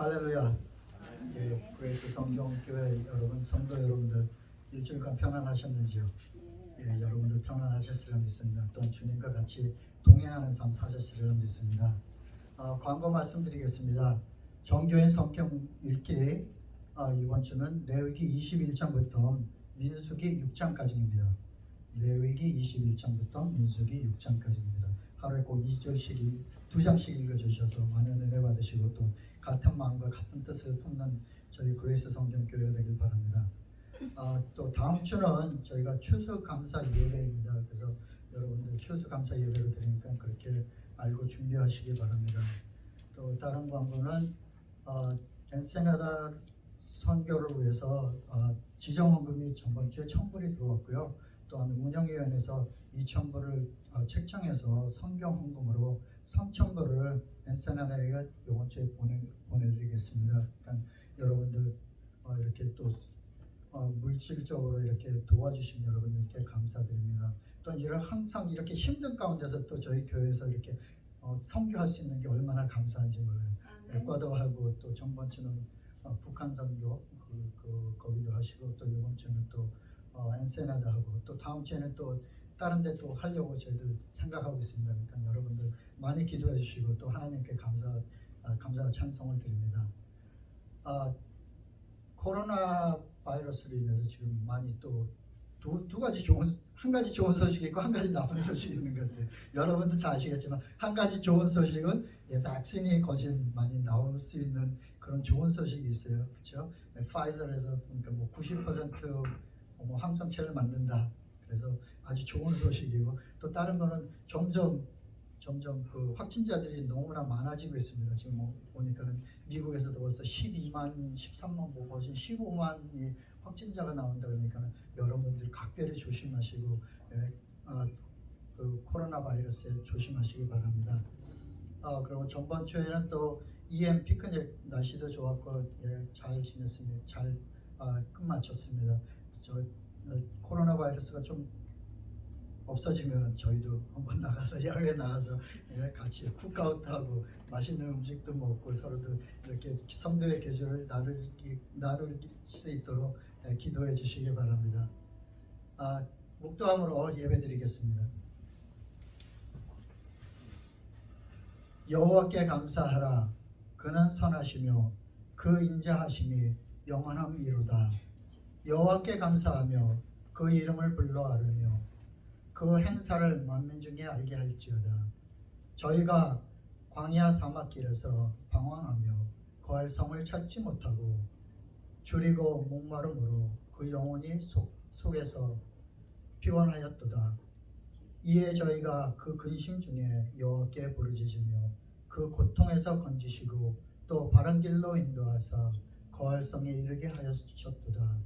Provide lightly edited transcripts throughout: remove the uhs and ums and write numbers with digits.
할렐루야. 예, 그레이스 성경교회 여러분, 성도 여러분들 일주일간 평안하셨는지요? 예, 여러분들 평안하셨으리라 믿습니다. 또한 주님과 같이 동행하는 삶 사셨으리라 믿습니다. 광고 말씀드리겠습니다. 정교인 성경 읽기 이번 주는 레위기 21장부터 민수기 6장까지입니다. 레위기 21장부터 민수기 6장까지입니다. 하루에 꼭 2절씩 2장씩 읽어주셔서 많은 은혜 받으시고 또 같은 마음과 같은 뜻을 품는 저희 그레이스 성경교회 되길 바랍니다. 또 다음 주는 저희가 추수감사 예배입니다. 그래서 여러분들 추수감사 예배로 드리니까 그렇게 알고 준비하시기 바랍니다. 또 다른 광고는 엔세나다 선교를 위해서 지정헌금이 저번 주에 1,000불이 들어왔고요. 또한 운영위원회에서 2,000불을 책정해서 성경헌금으로 3,000불을 엔세나다에 이번 주에 보내드리겠습니다. 그러니까 여러분들 이렇게 또 물질적으로 이렇게 도와주신 여러분들께 감사드립니다. 또 이런 항상 이렇게 힘든 가운데서 또 저희 교회에서 이렇게 선교할 수 있는 게 얼마나 감사한지 몰라요. 에콰도하고 또 전번 주는 북한 선교 거기도 하시고 또 이번 주는 또 엔세나다 하고 또 다음 주에는 또 다른 데 또 하려고 저희들 생각하고 있습니다. 그러니까 여러분들 많이 기도해 주시고 또 하나님께 감사와 찬송을 드립니다. 코로나 바이러스로 인해서 지금 많이 또 두 가지 한 가지 좋은 소식이 있고 한 가지 나쁜 소식이 있는 것 같아요. 여러분들 다 아시겠지만 한 가지 좋은 소식은 백신이 거의 많이 나올 수 있는 그런 좋은 소식이 있어요. 그렇죠? 파이저에서 그러니까 90% 항생체를 만든다. 그래서 아주 좋은 소식이고 또 다른 거는 점점 그 확진자들이 너무나 많아지고 있습니다. 지금 보니까는 미국에서도 벌써 12만, 13만 보고 15만이 확진자가 나온다 그러니까 여러분들 각별히 조심하시고 그 코로나 바이러스에 조심하시기 바랍니다. 그리고 전번 주에는 또 EM 피크닉 날씨도 좋았고 잘 지냈습니다. 잘 끝마쳤습니다. 코로나 바이러스가 좀 없어지면 저희도 한번 나가서 야외에 나가서 같이 쿡아웃하고 맛있는 음식도 먹고 서로도 이렇게 성도의 계절을 나눌 수 있도록 기도해 주시기 바랍니다. 묵도함으로 예배드리겠습니다. 여호와께 감사하라. 그는 선하시며 그 인자하심이 영원함이로다. 여호와께 감사하며 그 이름을 불러 아르며 그 행사를 만민 중에 알게 할지어다. 저희가 광야 사막길에서 방황하며 거할 성을 찾지 못하고 줄이고 목마름으로 그 영혼이 속에서 피곤하였도다. 이에 저희가 그 근심 중에 여호와께 부르짖으며 그 고통에서 건지시고 또 바른 길로 인도하사 거할 성에 이르게 하셨도다.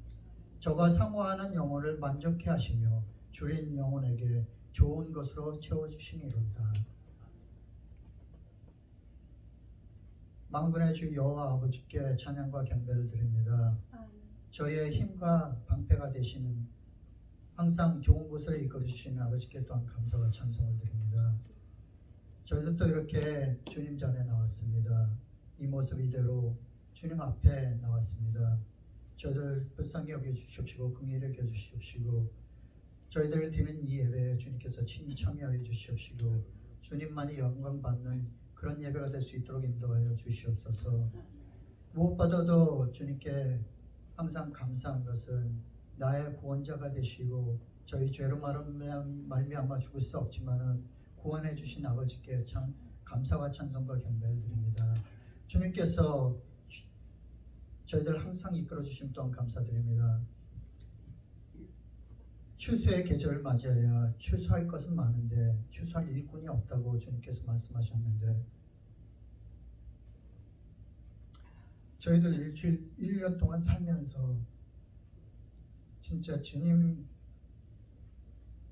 저가 사모하는 영혼을 만족해 하시며 줄인 영혼에게 좋은 것으로 채워주심이로다. 만군의 주 여호와 아버지께 찬양과 경배를 드립니다. 저희의 힘과 방패가 되시는 항상 좋은 곳으로 이끌어주시는 아버지께 또한 감사와 찬송을 드립니다. 저희도 또 이렇게 주님 전에 나왔습니다. 이 모습 이대로 주님 앞에 나왔습니다. 저희들 불쌍히 여겨주시옵시고 긍휼히 여겨주시옵시고 저희들을 드리는 이 예배에 주님께서 친히 참여해 주시옵시고 주님만이 영광 받는 그런 예배가 될 수 있도록 인도하여 주시옵소서. 무엇보다도 주님께 항상 감사한 것은 나의 구원자가 되시고 저희 죄로 말미암아 죽을 수 없지만은 구원해 주신 아버지께 참 감사와 찬송과 경배를 드립니다. 주님께서 저희들 항상 이끌어 주심 또한 감사드립니다. 추수의 계절을 맞이하여 추수할 것은 많은데 추수할 일꾼이 없다고 주님께서 말씀하셨는데 저희들 1년 동안 살면서 진짜 주님을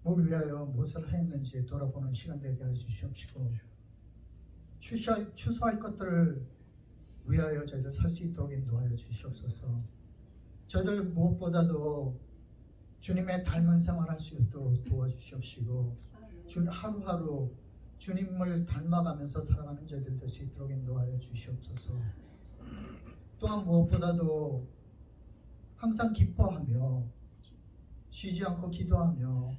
위하여 무엇을 했는지 돌아보는 시간 되게 하여 주시옵시고 추수할 것들을 위하여 저희들 살 수 있도록 인도하여 주시옵소서. 저희들 무엇보다도 주님의 닮은 생활할 수 있도록 도와주시옵시고 하루하루 주님을 닮아가면서 살아가는 저희들 될 수 있도록 인도하여 주시옵소서. 또한 무엇보다도 항상 기뻐하며 쉬지 않고 기도하며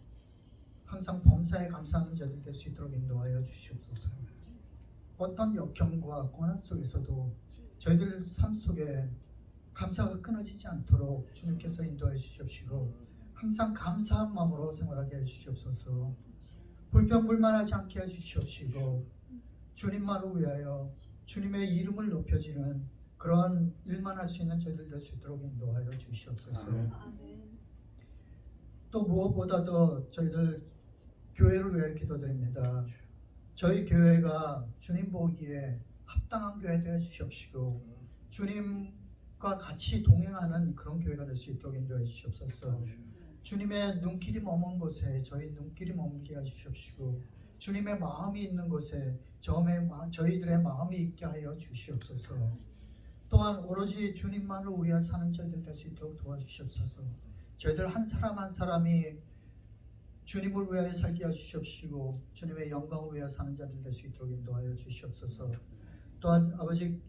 항상 범사에 감사하는 자들 될 수 있도록 인도하여 주시옵소서. 어떤 역경과 고난 속에서도 저희들 삶 속에 감사가 끊어지지 않도록 주님께서 인도해 주시옵시고 항상 감사한 마음으로 생활하게 해 주시옵소서. 불평불만하지 않게 해 주시옵시고 주님만을 위하여 주님의 이름을 높여지는 그러한 일만 할 수 있는 저희들 될 수 있도록 인도하여 주시옵소서. 또 무엇보다도 저희들 교회를 위해 기도드립니다. 저희 교회가 주님 보기에 합당한 교회 되어 주시옵시고 주님과 같이 동행하는 그런 교회가 될 수 있도록 인도해 주시옵소서. 주님의 눈길이 머문 곳에 저희 눈길이 머물게 하시옵시고 주님의 마음이 있는 곳에 저희들의 마음이 있게 하여 주시옵소서. 또한 오로지 주님만을 위하여 사는 저희들 될 수 있도록 도와주시옵소서. 저희들 한 사람 한 사람이 주님을 위하여 살게 하시옵시고 주님의 영광을 위하여 사는 자들 될 수 있도록 인도하여 주시옵소서. 또한 아버지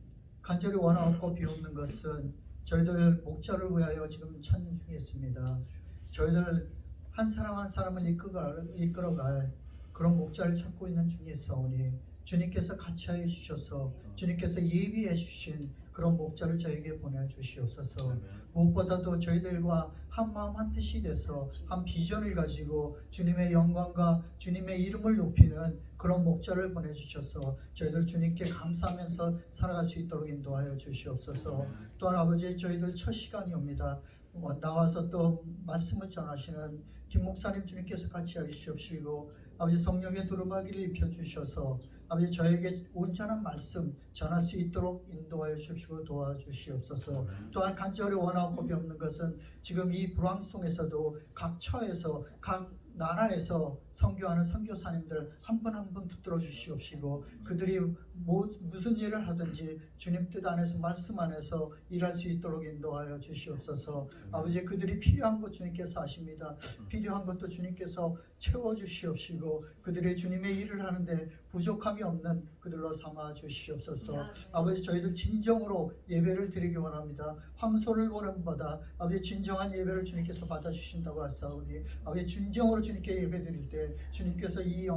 간절히 원하고 비옵는 것은 저희들 목자를 위하여 지금 찾는 중에 있습니다. 저희들 한 사람 한 사람을 이끌어갈 그런 목자를 찾고 있는 중에 있사오니 주님께서 같이 하여 주셔서 주님께서 예비해 주신 그런 목자를 저에게 보내주시옵소서. 무엇보다도 저희들과 한 마음 한 뜻이 돼서 한 비전을 가지고 주님의 영광과 주님의 이름을 높이는 그런 목자를 보내주셔서 저희들 주님께 감사하면서 살아갈 수 있도록 인도하여 주시옵소서. 또한 아버지 저희들 첫 시간이 옵니다. 나와서 또 말씀을 전하시는 김 목사님 주님께서 같이 하시옵시고 아버지 성령의 두루마기를 입혀주셔서 아버지 저에게 온전한 말씀 전할 수 있도록 인도하여 주시고 도와주시옵소서. 또한 간절히 원하고 비옵는 것은 지금 이 불황송에서도 각 처에서 각 나라에서 선교하는 선교사님들 한 분 한 분 붙들어 주시옵시고 그들이 무슨 일을 하든지 주님 뜻 안에서 말씀 안에서 일할 수 있도록 인도하여 주시옵소서. 아버지 그들이 필요한 것 주님께서 아십니다. 필요한 것도 주님께서 채워 주시옵시고 그들이 주님의 일을 하는데 부족함이 없는 그들로 삼아 주시옵소서. 아버지 저희들 진정으로 예배를 드리기 원합니다. 황소를 보는 바다 아버지 진정한 예배를 주님께서 받아주신다고 하사오니 아버지 진정으로 주님께 예배 드릴 때 주님께서 이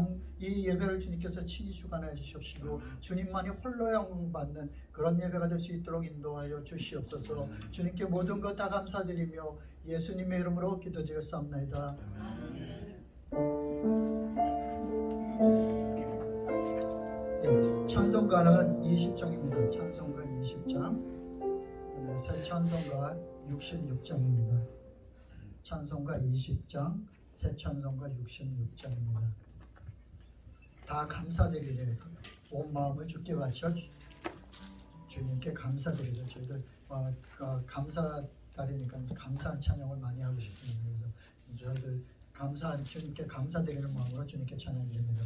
예배를 주님께서 친히 주관해 주시옵시고 주님만이 홀로 영광 받는 그런 예배가 될 수 있도록 인도하여 주시옵소서. 주님께 모든 것 다 감사드리며 예수님의 이름으로 기도드렸사옵나이다. 찬송가는 20장입니다. 찬송가 20장 새 찬송가 66장입니다. 찬송가 20장 새 찬송가 66장입니다. 다 감사드리래. 온 마음을 주께 바쳐 주님께 감사드리죠. 저희들 감사 달이니까 감사한 찬양을 많이 하고 싶습니다. 그래서 저희들 주님께 감사드리는 마음으로 주님께 찬양드립니다.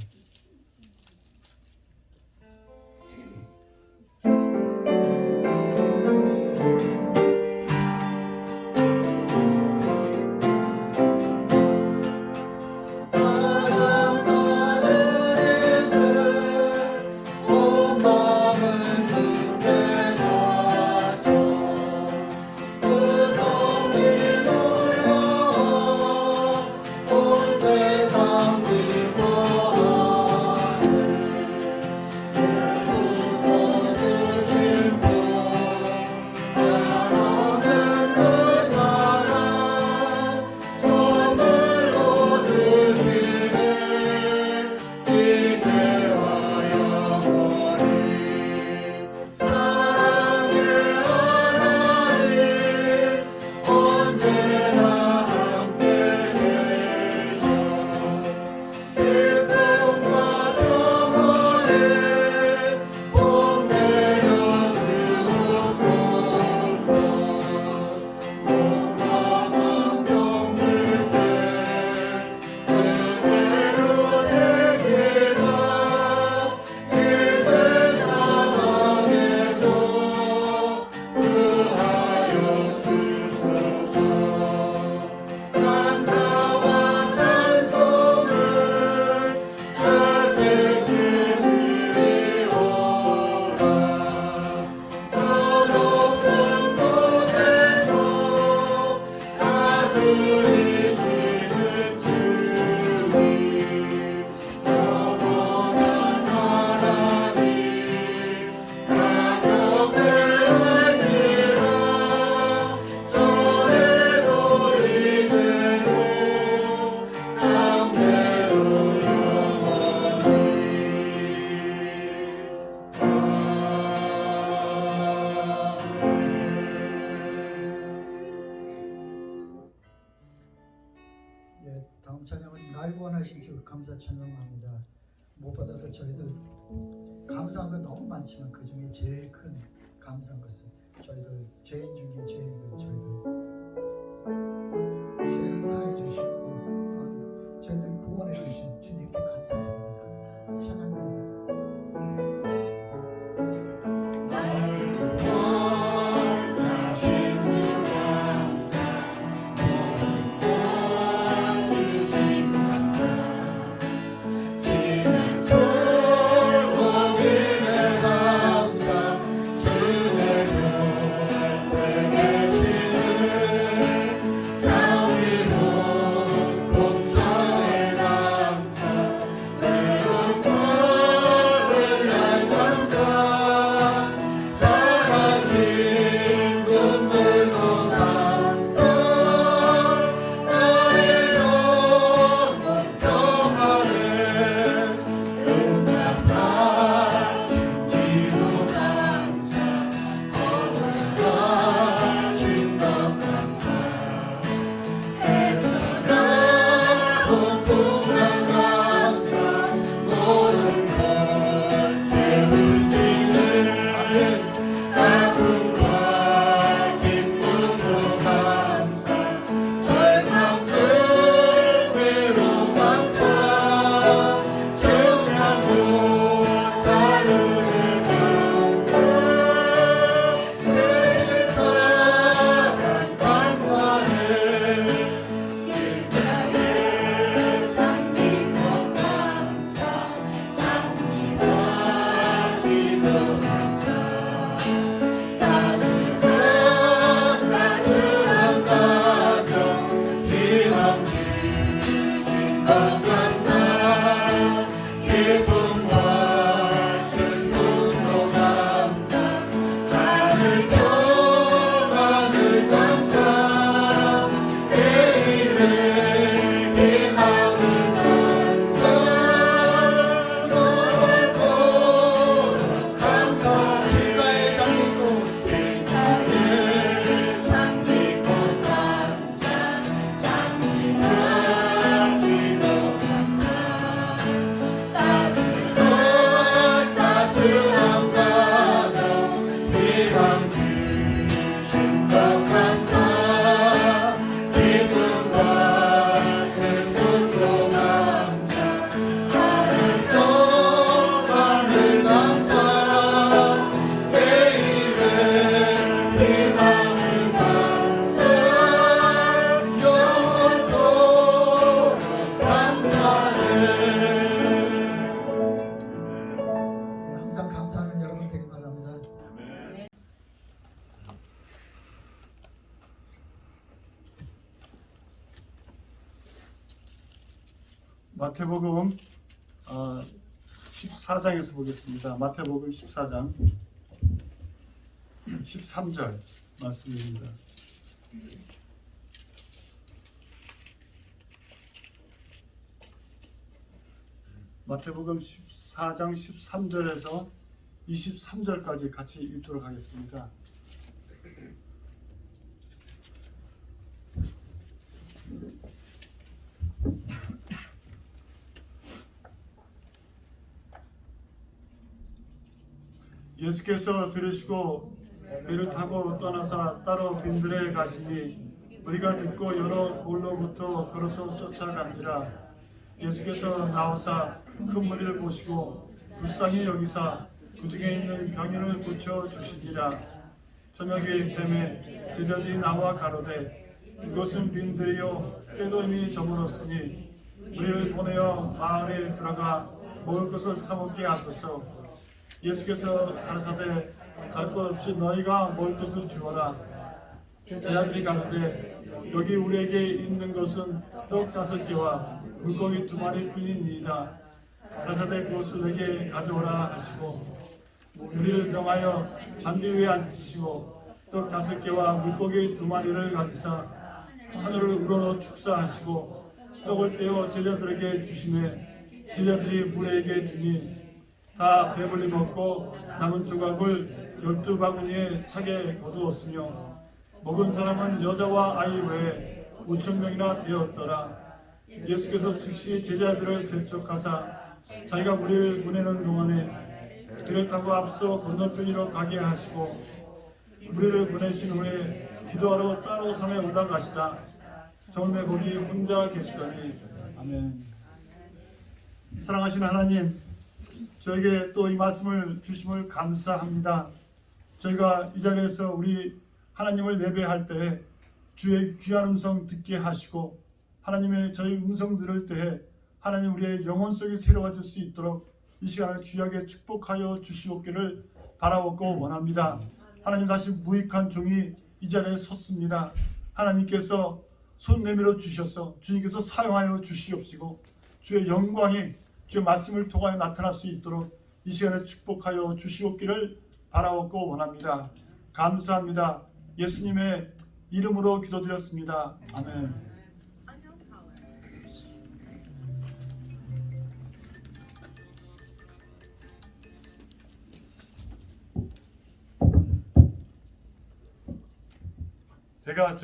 세상 위로 다음 찬양은 날 구원하신 주 감사 찬양합니다. 무엇보다도 저희들 감사한 건 너무 많지만 그 중에 제일 큰 감사한 것은 저희들 죄인 중에 죄인들 죄를 사해 주시고 저희들 구원해 주신 주님께 감사드립니다. 찬양드립니다. 마태복음 14장에서 보겠습니다. 마태복음 14장 13절 말씀입니다. 마태복음 14장 13절에서 23절까지 같이 읽도록 하겠습니다. 예수께서 들으시고 배를 타고 떠나사 따로 빈들에 가시니 우리가 듣고 여러 골로부터 걸어서 쫓아간지라. 예수께서 나오사 큰 무리를 보시고 불쌍히 여기사 그 중에 있는 병인을 고쳐 주시니라. 저녁이 되매 제자들이 나와 가로되 이것은 빈들이요 때도 이미 저물었으니 우리를 보내어 마을에 들어가 먹을 것을 사 먹게 하소서. 예수께서 가라사대 갈 것 없이 너희가 먹을 것을 주어라. 제자들이 가로되 여기 우리에게 있는 것은 떡 5개와 물고기 2마리 뿐이니이다. 가라사대 그것을 내게 가져오라 하시고 우리를 명하여 잔디 위에 앉히시고 떡 5개와 물고기 2마리를 가지사 하늘을 우러러 축사하시고 떡을 떼어 제자들에게 주시매 제자들이 무리에게 주니 다 배불리 먹고 남은 조각을 12바구니에 차게 거두었으며 먹은 사람은 여자와 아이 외에 5,000명이나 되었더라. 예수께서 즉시 제자들을 재촉하사 자기가 우리를 보내는 동안에 배를 타고 앞서 건너편으로 가게 하시고 우리를 보내신 후에 기도하러 따로 산에 올라가시다 처음에 거기 혼자 계시더니. 아멘. 사랑하시는 하나님, 저에게 또 이 말씀을 주심을 감사합니다. 저희가 이 자리에서 우리 하나님을 예배할 때 주의 귀한 음성 듣게 하시고 하나님의 저희 음성 들을 때에 하나님 우리의 영혼 속에 새로워질 수 있도록 이 시간을 귀하게 축복하여 주시옵기를 바라옵고 원합니다. 하나님, 다시 무익한 종이 이 자리에 섰습니다. 하나님께서 손 내밀어 주셔서 주님께서 사용하여 주시옵시고 주의 영광이 주의 말씀을 통하여 나타날 수 있도록 이 시간에 축복하여 주시옵기를 바라옵고 원합니다. 감사합니다. 예수님의 이름으로 기도드렸습니다. 아멘. 제가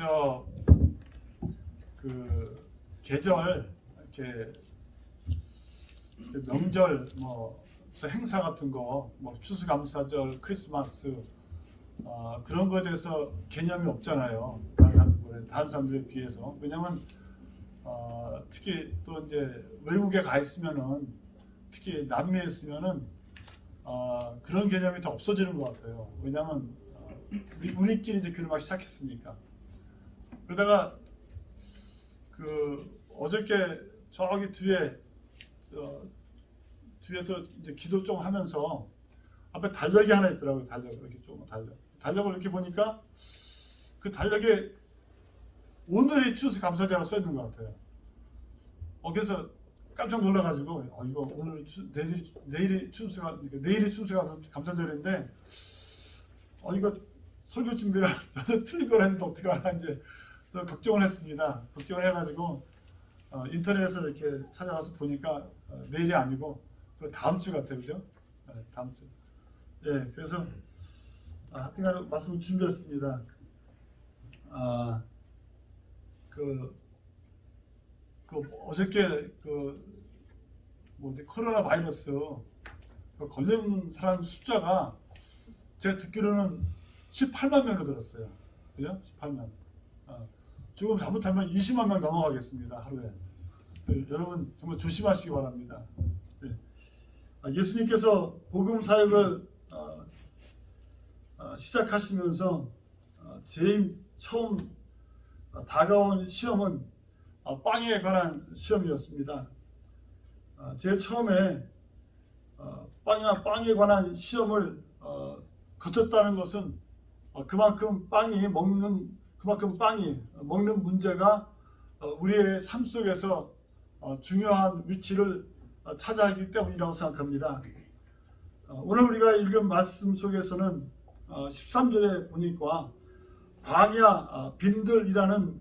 계절 이렇게 명절 행사 같은 거 추수감사절, 크리스마스 그런 거에 대해서 개념이 없잖아요. 다른 사람들에 비해서. 왜냐면 특히 또 이제 외국에 가 있으면은, 특히 남미에 있으면은 그런 개념이 더 없어지는 것 같아요. 왜냐면 우리끼리 이제 교류하기 시작했으니까. 그러다가 어저께 저기 뒤에서 이제 기도 좀 하면서 앞에 달력이 하나 있더라고요. 달력을 이렇게 보니까 그 달력에 오늘이 추수감사절이라고 써 있는 것 같아요. 그래서 깜짝 놀라가지고 이거 오늘 내일이 추수감사절인데 이거 설교 준비를 저도 틀린 걸 했는데 어떡하나 이제 걱정을 했습니다. 걱정을 해가지고 인터넷에서 이렇게 찾아가서 보니까 내일이 아니고 다음 주 같아요, 그죠? 다음 주. 예, 그래서 하여튼간 말씀을 준비했습니다. 어저께 코로나 바이러스 걸린 사람 숫자가 제가 듣기로는 18만 명으로 들었어요. 그죠? 18만. 조금 잘못하면 20만 명 넘어가겠습니다, 하루에. 여러분 정말 조심하시기 바랍니다. 예수님께서 복음 사역을 시작하시면서 제일 처음 다가온 시험은 빵에 관한 시험이었습니다. 제일 처음에 빵에 관한 시험을 거쳤다는 것은 그만큼 빵이 먹는 문제가 우리의 삶 속에서 중요한 위치를 차지하기 때문이라고 생각합니다. 오늘 우리가 읽은 말씀 속에서는 13절에 보니까 광야 빈들이라는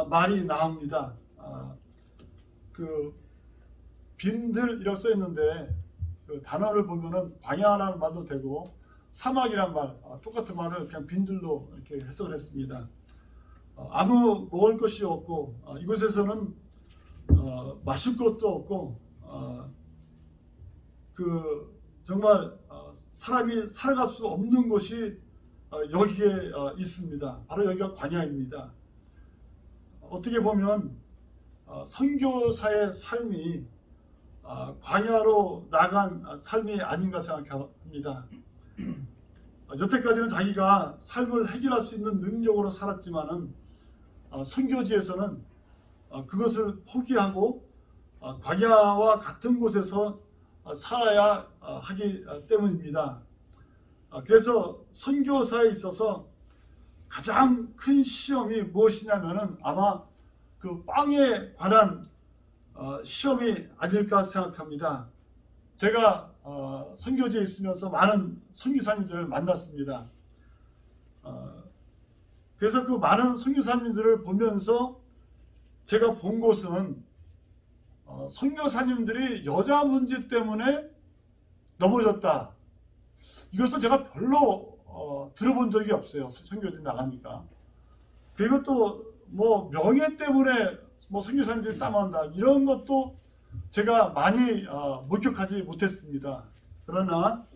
말이 나옵니다. 빈들이라고 써 있는데 그 단어를 보면은 광야라는 말도 되고 사막이란 말, 똑같은 말을 그냥 빈들로 이렇게 해석을 했습니다. 아무 먹을 것이 없고 이곳에서는 마실 것도 없고 정말 사람이 살아갈 수 없는 곳이 여기에 있습니다. 바로 여기가 광야입니다. 어떻게 보면 선교사의 삶이 광야로 나간 삶이 아닌가 생각합니다. 여태까지는 자기가 삶을 해결할 수 있는 능력으로 살았지만은 선교지에서는 그것을 포기하고 광야와 같은 곳에서 살아야 하기 때문입니다. 그래서 선교사에 있어서 가장 큰 시험이 무엇이냐면은 아마 그 빵에 관한 시험이 아닐까 생각합니다. 제가 선교지에 있으면서 많은 선교사님들을 만났습니다. 그래서 그 많은 선교사님들을 보면서 제가 본 것은 선교사님들이 여자 문제 때문에 넘어졌다. 이것을 제가 별로 들어본 적이 없어요. 선교지 나가니까. 그리고 또 명예 때문에 뭐 선교사님들이 싸움한다 이런 것도 제가 많이 목격하지 못했습니다. 그러나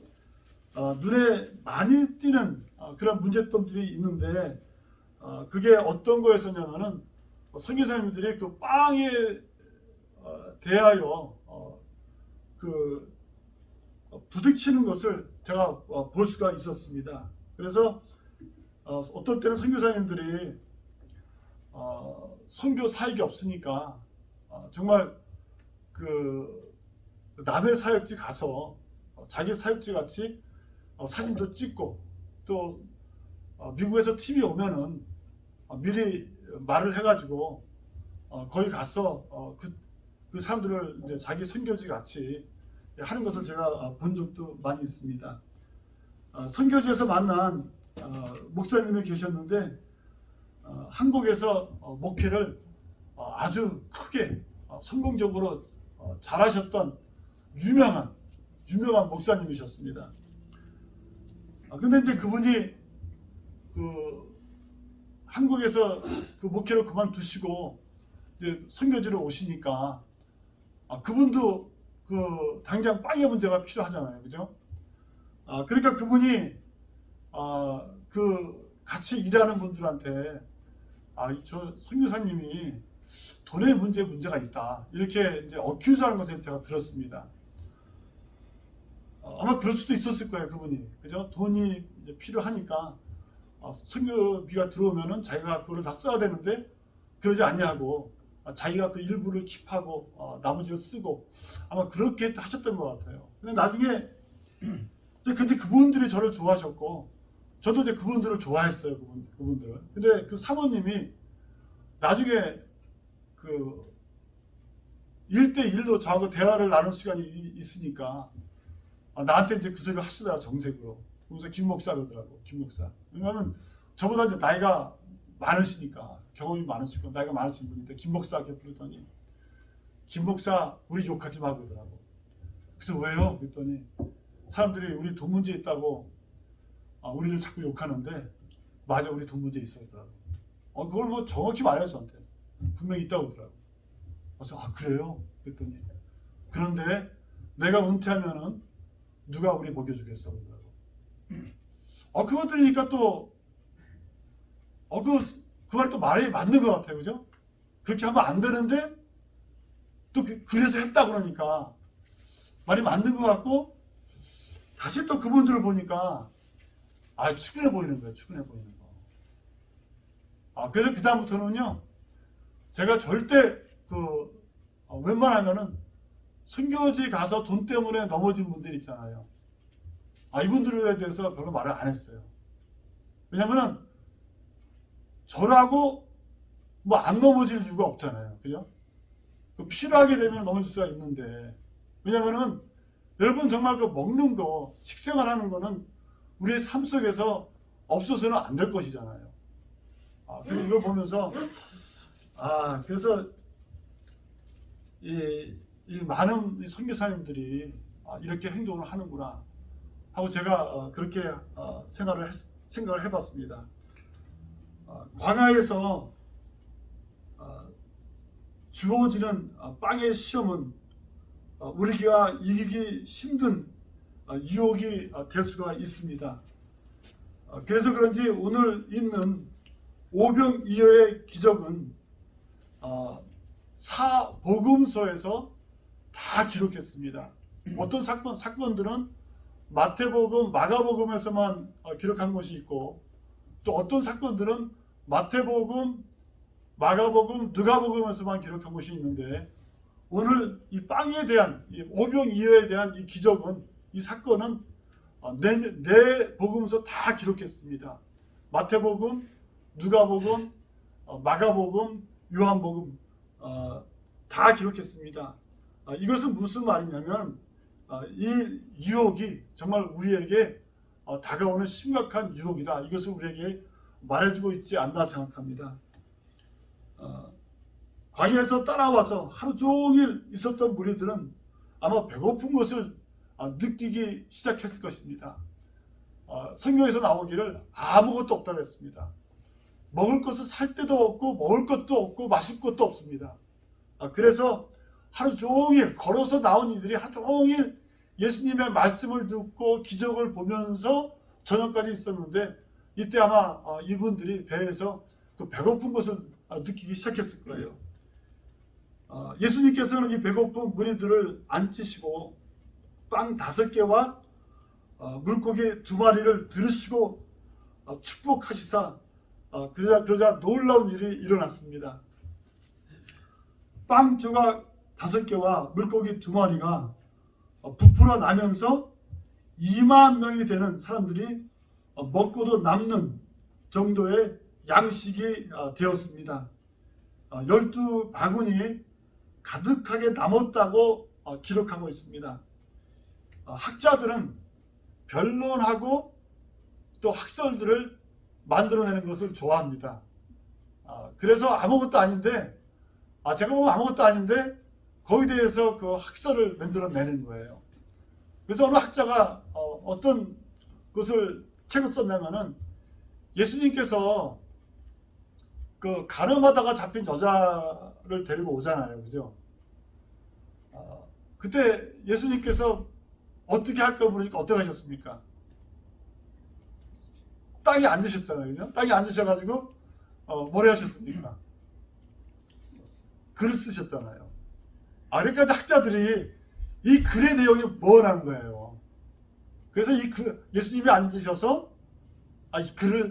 눈에 많이 띄는 그런 문제점들이 있는데 그게 어떤 거였었냐면은 선교사님들이 그 빵에 대하여 그 부딪히는 것을 제가 볼 수가 있었습니다. 그래서 어떤 때는 선교사님들이 선교 사역이 없으니까 정말 그 남의 사역지 가서 자기 사역지 같이 사진도 찍고 또 미국에서 TV 오면은 미리 말을 해가지고 거기 가서 그 사람들을 이제 자기 선교지 같이 하는 것을 제가 본 적도 많이 있습니다. 선교지에서 만난 목사님이 계셨는데 한국에서 목회를 아주 크게 성공적으로 잘하셨던 유명한 목사님이셨습니다. 근데 이제 그분이 그 한국에서 그 목회를 그만두시고 이제 선교지로 오시니까 그분도 그 당장 빵의 문제가 필요하잖아요, 그죠? 그러니까 그분이 그 같이 일하는 분들한테 저 선교사님이 돈의 문제가 있다 이렇게 이제 어큐즈하는 것을 제가 들었습니다. 아마 그럴 수도 있었을 거예요, 그분이, 그죠? 돈이 이제 필요하니까 선교비가 들어오면은 자기가 그거를 다 써야 되는데 그러지 아니하고 자기가 그 일부를 킵하고 나머지를 쓰고 아마 그렇게 하셨던 것 같아요. 근데 나중에 근데 그분들이 저를 좋아하셨고 저도 이제 그분들을 좋아했어요, 그분들을. 근데 그 사모님이 나중에 그 1대1로 저하고 대화를 나눌 시간이 있으니까 나한테 이제 그 소리를 하시더라고요, 정색으로. 그래서 김 목사 그러더라고, 김 목사. 왜냐면 저보다 이제 나이가 많으시니까, 경험이 많으시고 나이가 많으신 분인데 김 목사 이렇게 부르더니 김 목사 우리 욕하지 마 그러더라고. 그래서 왜요? 그랬더니 사람들이 우리 돈 문제 있다고 우리를 자꾸 욕하는데 맞아, 우리 돈 문제 있어 그러더라고. 그걸 뭐 정확히 말해요, 저한테. 분명히 있다고 그러더라고. 그래서 그래요? 그랬더니 그런데 내가 은퇴하면은 누가 우리 먹여주겠어 그러더라고. 그거 들으니까 또 그 말이 또 말이 맞는 것 같아요, 그죠? 그렇게 하면 안 되는데 또 그래서 했다 그러니까 말이 맞는 것 같고 다시 또 그분들을 보니까 축연해 보이는 거예요, 축연해 보이는 거. 그래서 그 다음부터는요, 제가 절대 웬만하면은 선교지 가서 돈 때문에 넘어진 분들 있잖아요. 이분들에 대해서 별로 말을 안 했어요. 왜냐면은 저라고 뭐 안 넘어질 이유가 없잖아요, 그죠? 필요하게 되면 넘어질 수가 있는데, 왜냐면은 여러분 정말 그 먹는 거, 식생활 하는 거는 우리의 삶 속에서 없어서는 안 될 것이잖아요. 그래서 이걸 보면서 그래서 이 많은 선교사님들이 이렇게 행동을 하는구나 하고 제가 그렇게 생각을 해봤습니다. 광야에서 주어지는 빵의 시험은 우리가 이기기 힘든 유혹이 될 수가 있습니다. 그래서 그런지 오늘 있는 오병이어의 기적은 사복음서에서 다 기록했습니다. 어떤 사건들은 마태복음, 마가복음에서만 기록한 것이 있고 또 어떤 사건들은 마태복음, 마가복음, 누가복음에서만 기록한 것이 있는데 오늘 이 빵에 대한 이 오병이어에 대한 이 기적은 이 사건은 네 복음서 다 기록했습니다. 마태복음, 누가복음, 마가복음, 요한복음 다 기록했습니다. 이것은 무슨 말이냐면 이 유혹이 정말 우리에게 다가오는 심각한 유혹이다. 이것을 우리에게 말해주고 있지 않나 생각합니다. 광야에서 따라와서 하루 종일 있었던 무리들은 아마 배고픈 것을 느끼기 시작했을 것입니다. 성경에서 나오기를 아무것도 없다고 했습니다. 먹을 것을 살 데도 없고 먹을 것도 없고 마실 것도 없습니다. 그래서 하루 종일 걸어서 나온 이들이 하루 종일 예수님의 말씀을 듣고 기적을 보면서 저녁까지 있었는데 이때 아마 이분들이 배에서 또 배고픈 것을 느끼기 시작했을 거예요. 예수님께서는 이 배고픈 무리들을 앉히시고 빵 5개와 물고기 2마리를 들으시고 축복하시사 그러자 놀라운 일이 일어났습니다. 빵 조각 5개와 물고기 2마리가 부풀어 나면서 2만 명이 되는 사람들이 먹고도 남는 정도의 양식이 되었습니다. 12바구니 가득하게 남았다고 기록하고 있습니다. 학자들은 변론하고 또 학설들을 만들어내는 것을 좋아합니다. 그래서 아무것도 아닌데 제가 보면 아무것도 아닌데 거기에 대해서 그 학설을 만들어내는 거예요. 그래서 어느 학자가 어떤 것을 책을 썼냐면은 예수님께서 그 가늠하다가 잡힌 여자를 데리고 오잖아요. 그죠? 그때 예수님께서 어떻게 할까 물으니까 어떻게 하셨습니까? 땅에 앉으셨잖아요. 그죠? 땅에 앉으셔가지고 뭐래 하셨습니까? 글을 쓰셨잖아요. 그러니까 학자들이 이 글의 내용이 뭐라는 거예요. 그래서 예수님이 앉으셔서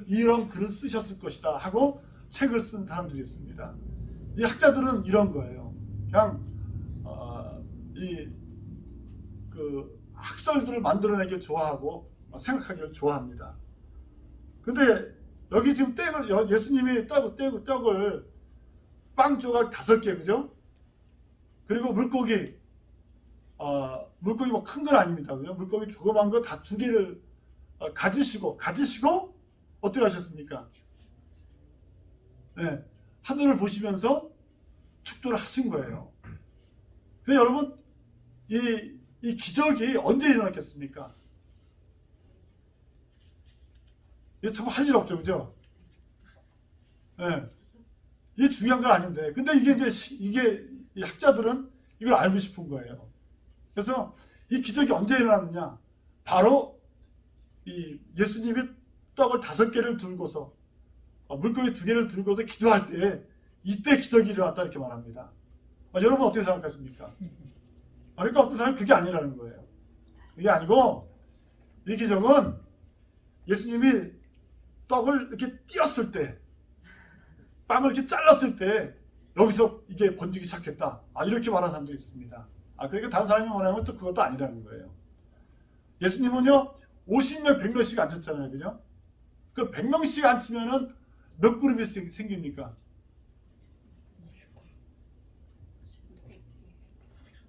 이런 글을 쓰셨을 것이다 하고 책을 쓴 사람들이 있습니다. 이 학자들은 이런 거예요. 그냥 학설들을 만들어내기 좋아하고 생각하기를 좋아합니다. 근데 여기 지금 예수님이 떡을 빵 조각 5개, 그죠? 그리고 물고기 뭐 큰 건 아닙니다. 그죠? 물고기 조그만 거 2개를 가지시고 어떻게 하셨습니까? 네, 하늘을 보시면서 축도를 하신 거예요. 근데 여러분, 이 기적이 언제 일어났겠습니까? 이게 참 할 일 없죠, 그죠? 네, 이게 중요한 건 아닌데, 근데 이게 이 학자들은 이걸 알고 싶은 거예요. 그래서 이 기적이 언제 일어났느냐? 바로 이 예수님이 떡을 5개를 들고서 물고기 2개를 들고서 기도할 때 이때 기적이 일어났다 이렇게 말합니다. 여러분 어떻게 생각하십니까? 그러니까 어떤 사람은 그게 아니라는 거예요. 그게 아니고 이 기적은 예수님이 떡을 이렇게 띄었을 때, 빵을 이렇게 잘랐을 때 여기서 이게 번지기 시작했다. 이렇게 말하는 사람도 있습니다. 그러니까 다른 사람이 말하면 또 그것도 아니라는 거예요. 예수님은요 50명 100명씩 앉혔잖아요. 그죠? 그 100명씩 앉히면은 몇 그룹이 생깁니까?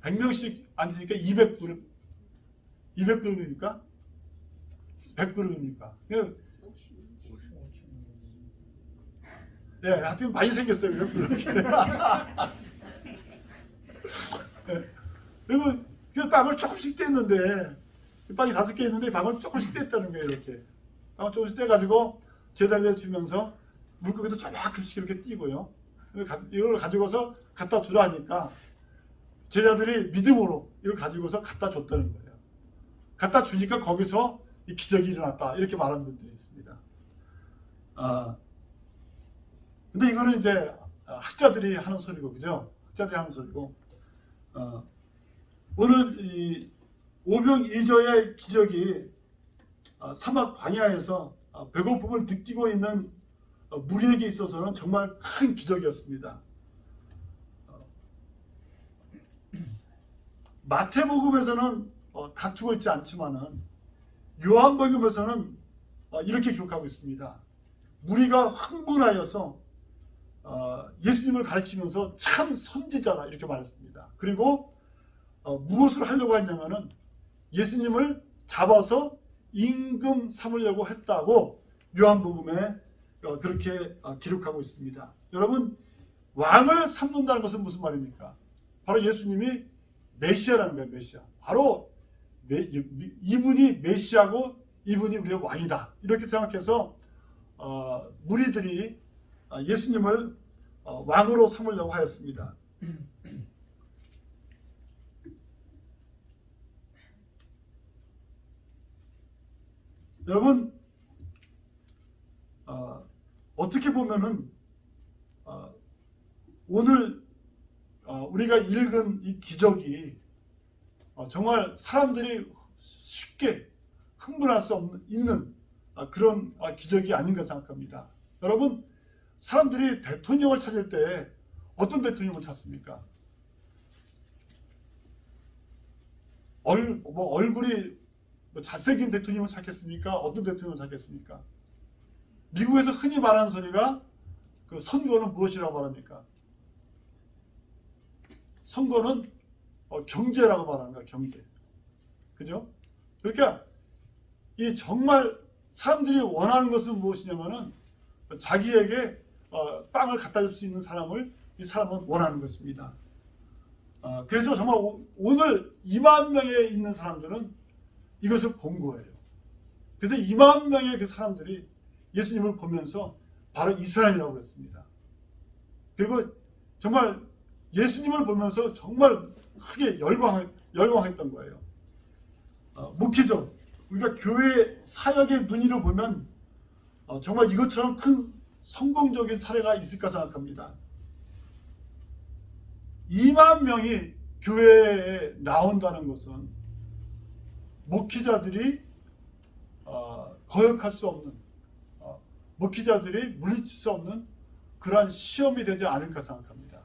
100명씩 앉으니까 200그룹. 200그룹입니까? 100그룹입니까? 네, 하여튼 많이 생겼어요. 그렇게. 네. 그리고 그 빵을 조금씩 뗐는데, 빵이 5개 있는데 빵을 조금씩 뗐다는 거예요. 이렇게. 빵을 조금씩 떼가지고 제자리에 주면서 물고기도 조금씩 이렇게 띄고요. 이걸 가지고서 갖다 주라 하니까 제자들이 믿음으로 이걸 가지고서 갖다 줬다는 거예요. 갖다 주니까 거기서 이 기적이 일어났다. 이렇게 말하는 분들이 있습니다. 근데 이거는 이제 학자들이 하는 소리고, 그죠? 학자들이 하는 소리고, 오늘 이 오병이어의 기적이 사막 광야에서 배고픔을 느끼고 있는 무리에게 있어서는 정말 큰 기적이었습니다. 마태복음에서는 다투고 있지 않지만은 요한복음에서는 이렇게 기록하고 있습니다. 무리가 흥분하여서 예수님을 가리키면서 참 선지자라 이렇게 말했습니다. 그리고 무엇을 하려고 했냐면은 예수님을 잡아서 임금 삼으려고 했다고 요한복음에 그렇게 기록하고 있습니다. 여러분, 왕을 삼는다는 것은 무슨 말입니까? 바로 예수님이 메시아라는 거예요. 메시아. 바로 이분이 메시아고 이분이 우리의 왕이다. 이렇게 생각해서 무리들이 예수님을 왕으로 삼으려고 하였습니다. 여러분 어떻게 보면은 오늘 우리가 읽은 이 기적이 정말 사람들이 쉽게 흥분할 수 있는 그런 기적이 아닌가 생각합니다. 여러분, 사람들이 대통령을 찾을 때 어떤 대통령을 찾습니까? 얼굴이 잘생긴 대통령을 찾겠습니까? 어떤 대통령을 찾겠습니까? 미국에서 흔히 말하는 소리가 그 선거는 무엇이라고 말합니까? 선거는 경제라고 말하는 거야, 경제. 그죠? 그러니까 이 정말 사람들이 원하는 것은 무엇이냐면은 자기에게 빵을 갖다 줄 수 있는 사람을 이 사람은 원하는 것입니다. 그래서 정말 오늘 2만 명에 있는 사람들은 이것을 본 거예요. 그래서 2만 명의 그 사람들이 예수님을 보면서 바로 이 사람이라고 했습니다. 그리고 정말 예수님을 보면서 정말 크게 열광했던 거예요. 목회적, 우리가 교회 사역의 눈으로 보면 정말 이것처럼 큰 성공적인 사례가 있을까 생각합니다. 2만 명이 교회에 나온다는 것은 목회자들이 거역할 수 없는, 목회자들이 물리칠 수 없는 그러한 시험이 되지 않을까 생각합니다.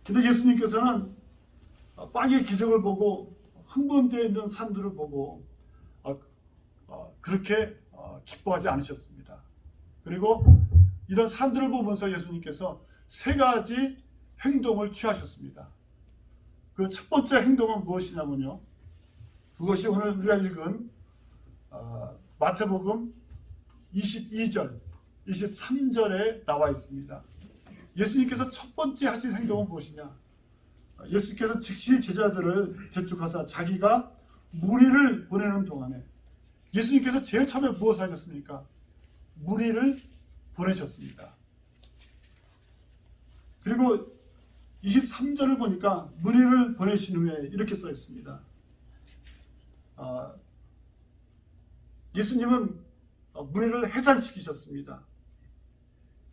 근데 예수님께서는 빵의 기적을 보고 흥분되어 있는 사람들을 보고 그렇게 기뻐하지 않으셨습니다. 그리고 이런 사람들을 보면서 예수님께서 세 가지 행동을 취하셨습니다. 그 첫 번째 행동은 무엇이냐면요, 그것이 오늘 우리가 읽은 마태복음 22절, 23절에 나와 있습니다. 예수님께서 첫 번째 하신 행동은 무엇이냐? 예수께서 즉시 제자들을 재촉하사 자기가 무리를 보내는 동안에 예수님께서 제일 처음에 무엇을 하셨습니까? 무리를 보내셨습니다. 그리고 23절을 보니까 무리를 보내신 후에 이렇게 써 있습니다. 예수님은 무리를 해산시키셨습니다.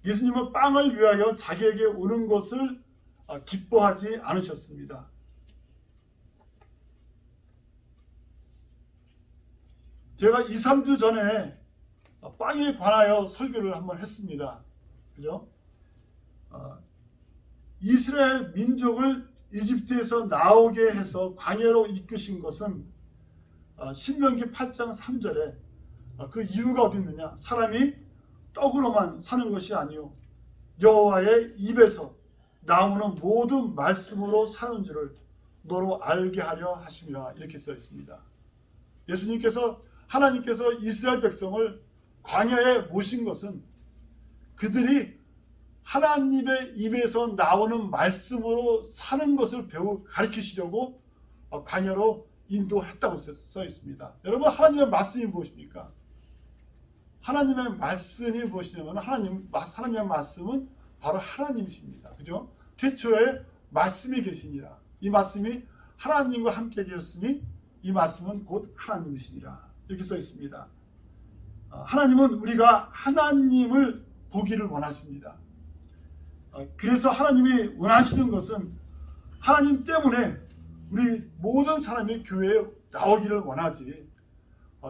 예수님은 빵을 위하여 자기에게 오는 것을 기뻐하지 않으셨습니다. 제가 2, 3주 전에 빵에 관하여 설교를 한번 했습니다. 그죠? 이스라엘 민족을 이집트에서 나오게 해서 광야로 이끄신 것은 신명기 8장 3절에 그 이유가 어디 있느냐? 사람이 떡으로만 사는 것이 아니요 여호와의 입에서 나오는 모든 말씀으로 사는 줄을 너로 알게 하려 하심이라, 이렇게 써 있습니다. 예수님께서, 하나님께서 이스라엘 백성을 광야에 모신 것은 그들이 하나님의 입에서 나오는 말씀으로 사는 것을 가르치시려고 광야로 인도했다고 써 있습니다. 여러분, 하나님의 말씀이 무엇입니까? 하나님의 말씀이 무엇이냐면 하나님의 말씀은 바로 하나님이십니다. 그죠? 태초에 말씀이 계시니라. 이 말씀이 하나님과 함께 계셨으니 이 말씀은 곧 하나님이시니라. 이렇게 써 있습니다. 하나님은 우리가 하나님을 보기를 원하십니다. 그래서 하나님이 원하시는 것은 하나님 때문에 우리 모든 사람이 교회에 나오기를 원하지,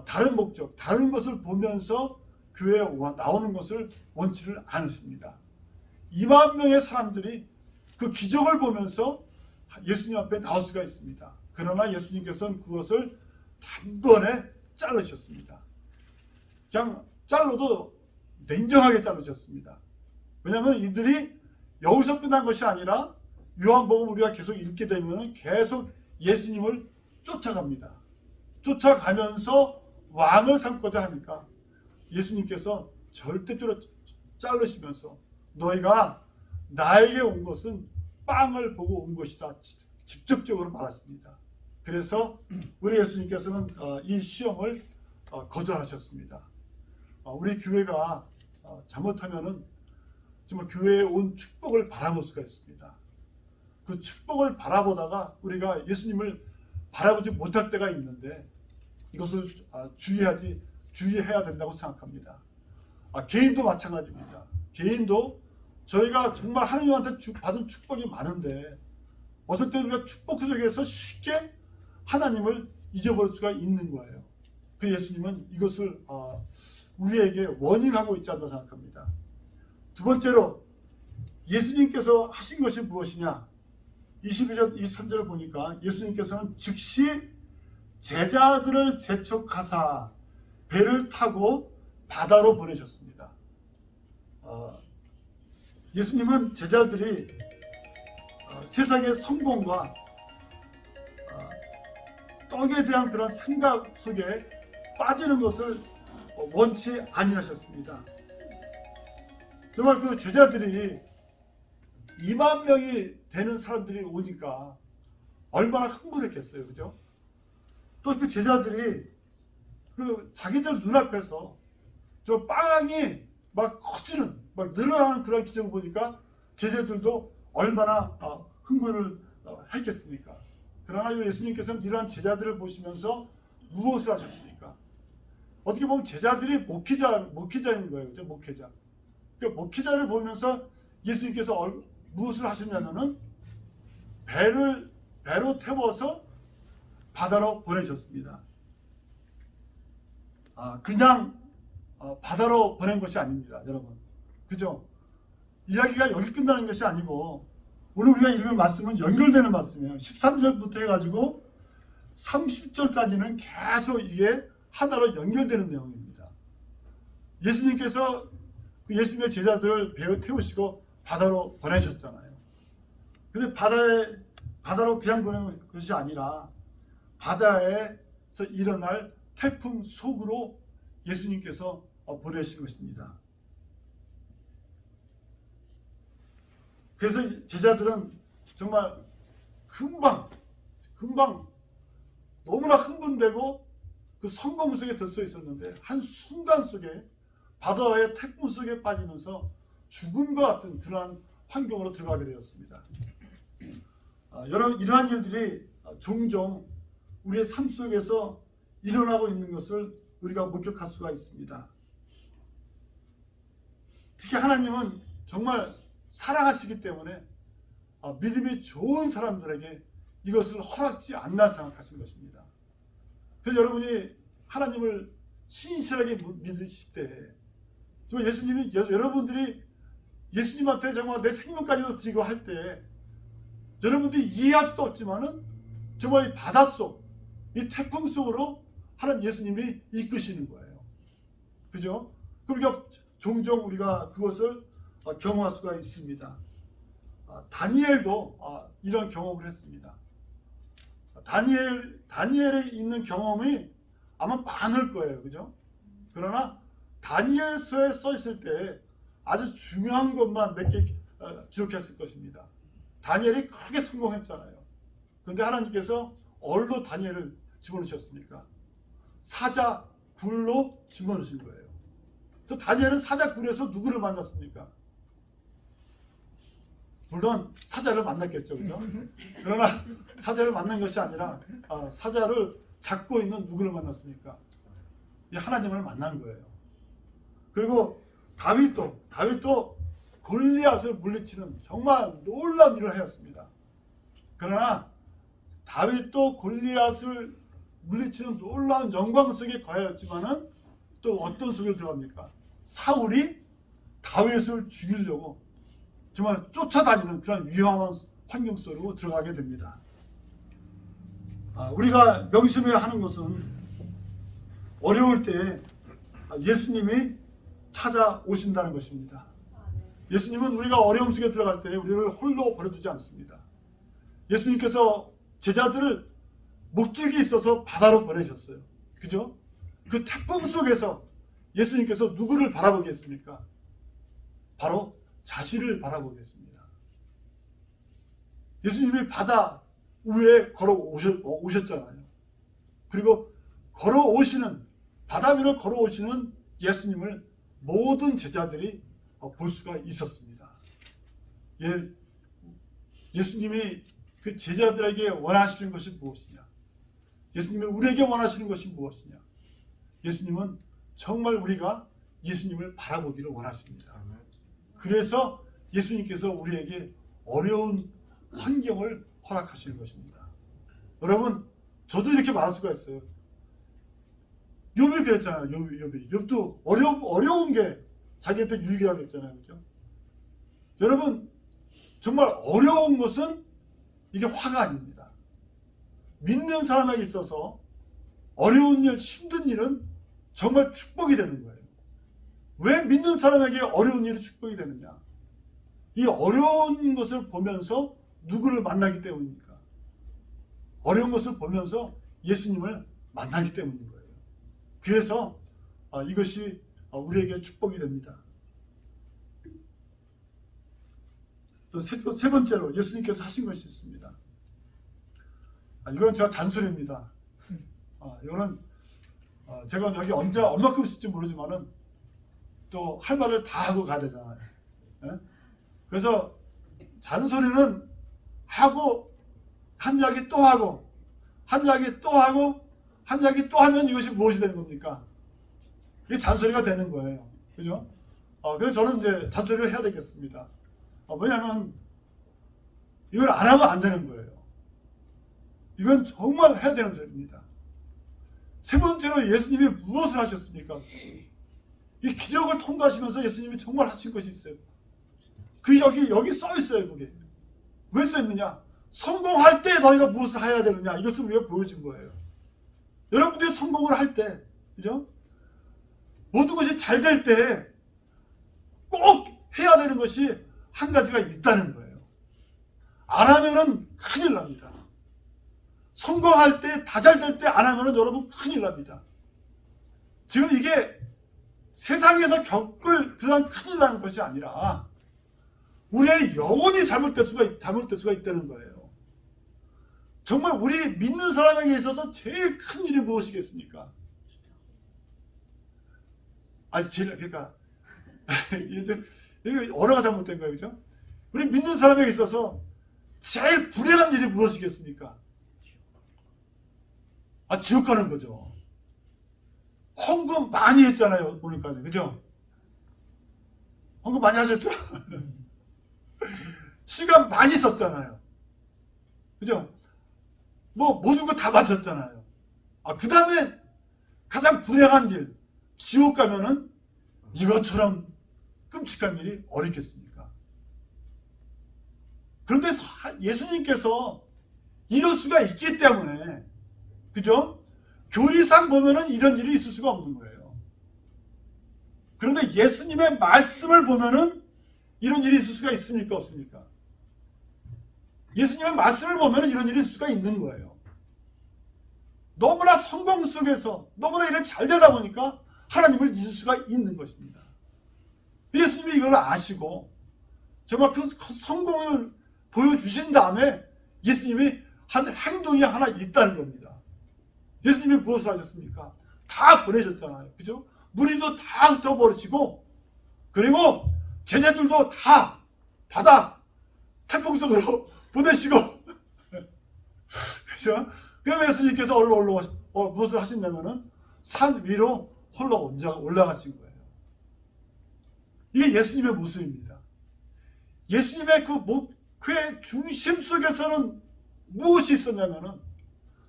다른 목적, 다른 것을 보면서 교회에 나오는 것을 원치를 않으십니다. 2만 명의 사람들이 그 기적을 보면서 예수님 앞에 나올 수가 있습니다. 그러나 예수님께서는 그것을 단번에 자르셨습니다. 그냥 잘라도 냉정하게 자르셨습니다. 왜냐하면 이들이 여기서 끝난 것이 아니라 요한복음 우리가 계속 읽게 되면 계속 예수님을 쫓아갑니다. 쫓아가면서 왕을 삼고자 하니까 예수님께서 절대적으로 자르시면서 너희가 나에게 온 것은 빵을 보고 온 것이다, 직접적으로 말하십니다. 그래서 우리 예수님께서는 이 시험을 거절하셨습니다. 우리 교회가 잘못하면은 정말 교회에 온 축복을 바라볼 수가 있습니다. 그 축복을 바라보다가 우리가 예수님을 바라보지 못할 때가 있는데, 이것을 주의해야 된다고 생각합니다. 개인도 마찬가지입니다. 개인도 저희가 정말 하나님한테 받은 축복이 많은데 어떤 때는 우리가 축복 속에서 쉽게 하나님을 잊어버릴 수가 있는 거예요. 그 예수님은 이것을 우리에게 원인하고 있지 않나 생각합니다. 두 번째로 예수님께서 하신 것이 무엇이냐? 22절, 23절을 보니까 예수님께서는 즉시 제자들을 재촉하사 배를 타고 바다로 보내셨습니다. 예수님은 제자들이 세상의 성공과 떡에 대한 그런 생각 속에 빠지는 것을 원치 아니하셨습니다. 정말 그 제자들이 2만 명이 되는 사람들이 오니까 얼마나 흥분했겠어요, 그죠? 또 그 제자들이 그 자기들 눈앞에서 저 빵이 막 커지는, 막 늘어나는 그런 기적을 보니까 제자들도 얼마나 흥분을 했겠습니까? 그러나 예수님께서는 이러한 제자들을 보시면서 무엇을 하셨습니까? 어떻게 보면 제자들이 목회자인 거예요, 그죠? 목회자. 그 목회자를 보면서 예수님께서 무엇을 하셨냐면은 배로 태워서 바다로 보내셨습니다. 그냥 바다로 보낸 것이 아닙니다, 여러분. 그죠? 이야기가 여기 끝나는 것이 아니고 오늘 우리가 읽은 말씀은 연결되는 말씀이에요. 13절부터 해가지고 30절까지는 계속 이게 하나로 연결되는 내용입니다. 예수님께서 그 예수님의 제자들을 배에 태우시고 바다로 보내셨잖아요. 근데 바다로 그냥 보내는 것이 아니라 바다에서 일어날 태풍 속으로 예수님께서 보내신 것입니다. 그래서 제자들은 정말 금방 너무나 흥분되고 그 성공 속에 들떠 있었는데 한 순간 속에 바다의 태풍 속에 빠지면서 죽음과 같은 그러한 환경으로 들어가게 되었습니다. 여러분, 이러한 일들이 종종 우리의 삶 속에서 일어나고 있는 것을 우리가 목격할 수가 있습니다. 특히 하나님은 정말 사랑하시기 때문에 믿음이 좋은 사람들에게 이것을 허락지 않나 생각하신 것입니다. 그래서 여러분이 하나님을 신실하게 믿으실 때 정말 예수님이 여러분들이 예수님한테 정말 내 생명까지도 드리고 할 때 여러분들이 이해할 수도 없지만은 정말 이 바닷속, 이 태풍 속으로 하나님 예수님이 이끄시는 거예요. 그죠? 그러니까 종종 우리가 그것을 경험할 수가 있습니다. 다니엘도 이런 경험을 했습니다. 다니엘에 있는 경험이 아마 많을 거예요. 그죠? 그러나 다니엘서에 써 있을 때 아주 중요한 것만 몇 개 기록했을 것입니다. 다니엘이 크게 성공했잖아요. 그런데 하나님께서 어디로 다니엘을 집어넣으셨습니까? 사자 굴로 집어넣으신 거예요. 그래서 다니엘은 사자 굴에서 누구를 만났습니까? 물론 사자를 만났겠죠, 그죠? 그러나 사자를 만난 것이 아니라 사자를 잡고 있는 누구를 만났습니까? 하나님을 만난 거예요. 그리고 다윗도 골리앗을 물리치는 정말 놀라운 일을 하였습니다. 그러나 다윗도 골리앗을 물리치는 놀라운 영광 속에 거하였지만은 또 어떤 속에 들어갑니까? 사울이 다윗을 죽이려고 정말 쫓아다니는 그런 위험한 환경 속으로 들어가게 됩니다. 우리가 명심해야 하는 것은 어려울 때 예수님이 찾아오신다는 것입니다. 예수님은 우리가 어려움 속에 들어갈 때 우리를 홀로 버려두지 않습니다. 예수님께서 제자들을 목적이 있어서 바다로 보내셨어요. 그죠? 그 태풍 속에서 예수님께서 누구를 바라보겠습니까? 바로 자신을 바라보겠습니다. 예수님이 바다 위에 걸어오셨잖아요. 그리고 바다 위로 걸어오시는 예수님을 모든 제자들이 볼 수가 있었습니다. 예수님이 그 제자들에게 원하시는 것이 무엇이냐? 예수님이 우리에게 원하시는 것이 무엇이냐? 예수님은 정말 우리가 예수님을 바라보기를 원하십니다. 그래서 예수님께서 우리에게 어려운 환경을 허락하시는 것입니다. 여러분, 저도 이렇게 말할 수가 있어요. 욥이 그랬잖아요. 욥도 어려운 게 자기한테 유익이라고 했잖아요. 그죠? 여러분, 정말 어려운 것은 이게 화가 아닙니다. 믿는 사람에게 있어서 어려운 일, 힘든 일은 정말 축복이 되는 거예요. 왜 믿는 사람에게 어려운 일이 축복이 되느냐? 이 어려운 것을 보면서 누구를 만나기 때문입니까? 어려운 것을 보면서 예수님을 만나기 때문인 거예요. 그래서 이것이 우리에게 축복이 됩니다. 또 세 번째로 예수님께서 하신 것이 있습니다. 이건 제가 잔소리입니다. 이거는 제가 여기 언제 얼마큼 쓸지 모르지만은 또 할 말을 다 하고 가야 되잖아요. 예? 그래서 잔소리는 하고 한 이야기 또 하고 한 이야기 또 하고 한 이야기 또 하면 이것이 무엇이 되는 겁니까? 이게 잔소리가 되는 거예요. 그죠? 그래서 저는 이제 잔소리를 해야 되겠습니다. 왜냐하면 이걸 안 하면 안 되는 거예요. 이건 정말 해야 되는 소리입니다. 세 번째로 예수님이 무엇을 하셨습니까? 이 기적을 통과하시면서 예수님이 정말 하신 것이 있어요. 그 여기 써 있어요. 그게 왜 써 있느냐? 성공할 때 너희가 무엇을 해야 되느냐? 이것을 우리가 보여준 거예요. 여러분들이 성공을 할 때, 그죠? 모든 것이 잘 될 때 꼭 해야 되는 것이 한 가지가 있다는 거예요. 안 하면은 큰일 납니다. 성공할 때, 다 잘 될 때 안 하면은 여러분 큰일 납니다. 지금 이게 세상에서 겪을 그런 큰일 나는 것이 아니라 우리의 영혼이 잘못될 수가 있다는 거예요. 정말 우리 믿는 사람에게 있어서 제일 큰 일이 무엇이겠습니까? 그러니까 이게 언어가 잘못된 거예요, 그죠? 우리 믿는 사람에게 있어서 제일 불행한 일이 무엇이겠습니까? 지옥 가는 거죠. 헌금 많이 했잖아요, 오늘까지, 그죠? 헌금 많이 하셨죠? 시간 많이 썼잖아요, 그죠? 모든 거 다 바쳤잖아요. 그 다음에 가장 불행한 일, 지옥 가면은 이것처럼 끔찍한 일이 어딨겠습니까? 그런데 예수님께서 이럴 수가 있기 때문에, 그죠? 교리상 보면은 이런 일이 있을 수가 없는 거예요. 그런데 예수님의 말씀을 보면은 이런 일이 있을 수가 있습니까? 없습니까? 예수님의 말씀을 보면은 이런 일이 있을 수가 있는 거예요. 너무나 성공 속에서 너무나 일이 잘 되다 보니까 하나님을 잊을 수가 있는 것입니다. 예수님이 이걸 아시고 정말 그 성공을 보여주신 다음에 예수님이 한 행동이 하나 있다는 겁니다. 예수님이 무엇을 하셨습니까? 다 보내셨잖아요. 그죠? 무리도 다 흩어버리시고 그리고 제자들도 다 바다 태풍속으로 보내시고 그죠? 그럼 예수님께서 무엇을 하셨냐면은 산 위로 홀로 올라가신 거예요. 이게 예수님의 모습입니다. 예수님의 그 목회 중심 속에서는 무엇이 있었냐면은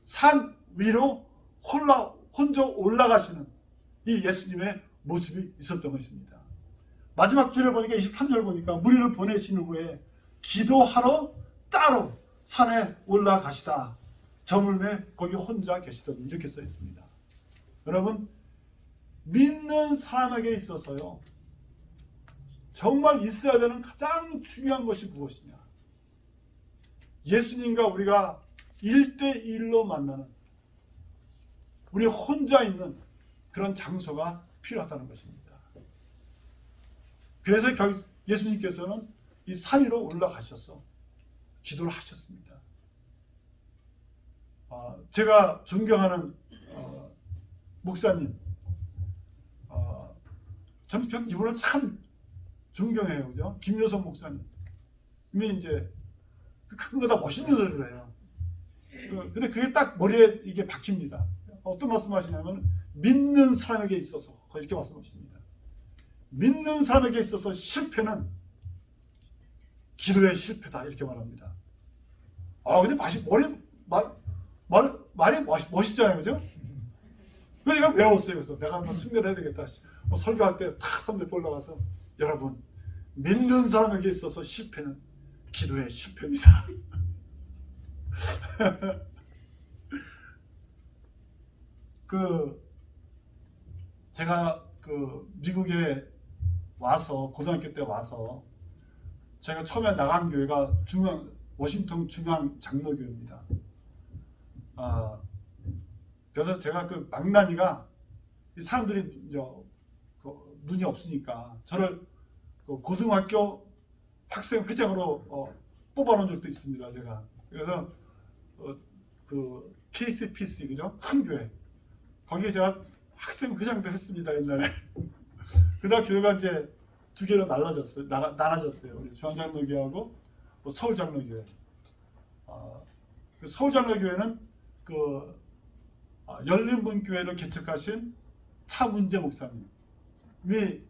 산 위로 혼자 올라가시는 이 예수님의 모습이 있었던 것입니다. 마지막 줄에 보니까 23절 보니까 무리를 보내신 후에 기도하러 따로 산에 올라가시다. 저물매 거기 혼자 계시더니 이렇게 써 있습니다. 여러분, 믿는 사람에게 있어서요, 정말 있어야 되는 가장 중요한 것이 무엇이냐? 예수님과 우리가 1대1로 만나는, 우리 혼자 있는 그런 장소가 필요하다는 것입니다. 그래서 예수님께서는 이 산 위로 올라가셔서 기도를 하셨습니다. 제가 존경하는 목사님, 저는 이분을 참 존경해요, 그죠? 김효선 목사님. 이미 이제 그 큰 거 다 멋있는 소리를 해요. 근데 그게 딱 머리에 이게 박힙니다. 어떤 말씀하시냐면 믿는 사람에게 있어서 이렇게 말씀하십니다. 믿는 사람에게 있어서 실패는 기도의 실패다 이렇게 말합니다. 근데 말이 멋있잖아요, 그죠? 그래서 내가 외웠어요. 그래서 내가 한번 순례를 해야 되겠다. 설교할 때 탁 선배 올라가서 여러분 믿는 사람에게 있어서 실패는 기도의 실패입니다. 제가 미국에 와서 고등학교 때 와서 제가 처음에 나간 교회가 워싱턴 중앙 장로교회입니다. 그래서 제가 망나니가 사람들이 눈이 없으니까 저를 고등학교 학생 회장으로 뽑아놓은 적도 있습니다. 제가 그래서 KCPC 그죠? 큰 교회 거기에 제가 학생 회장도 했습니다 옛날에. 그다음 교회가 이제 두 개로 나눠졌어요. 중앙장로교회하고 서울장로교회. 서울장로교회는 열린문교회를 개척하신 차문재 목사님이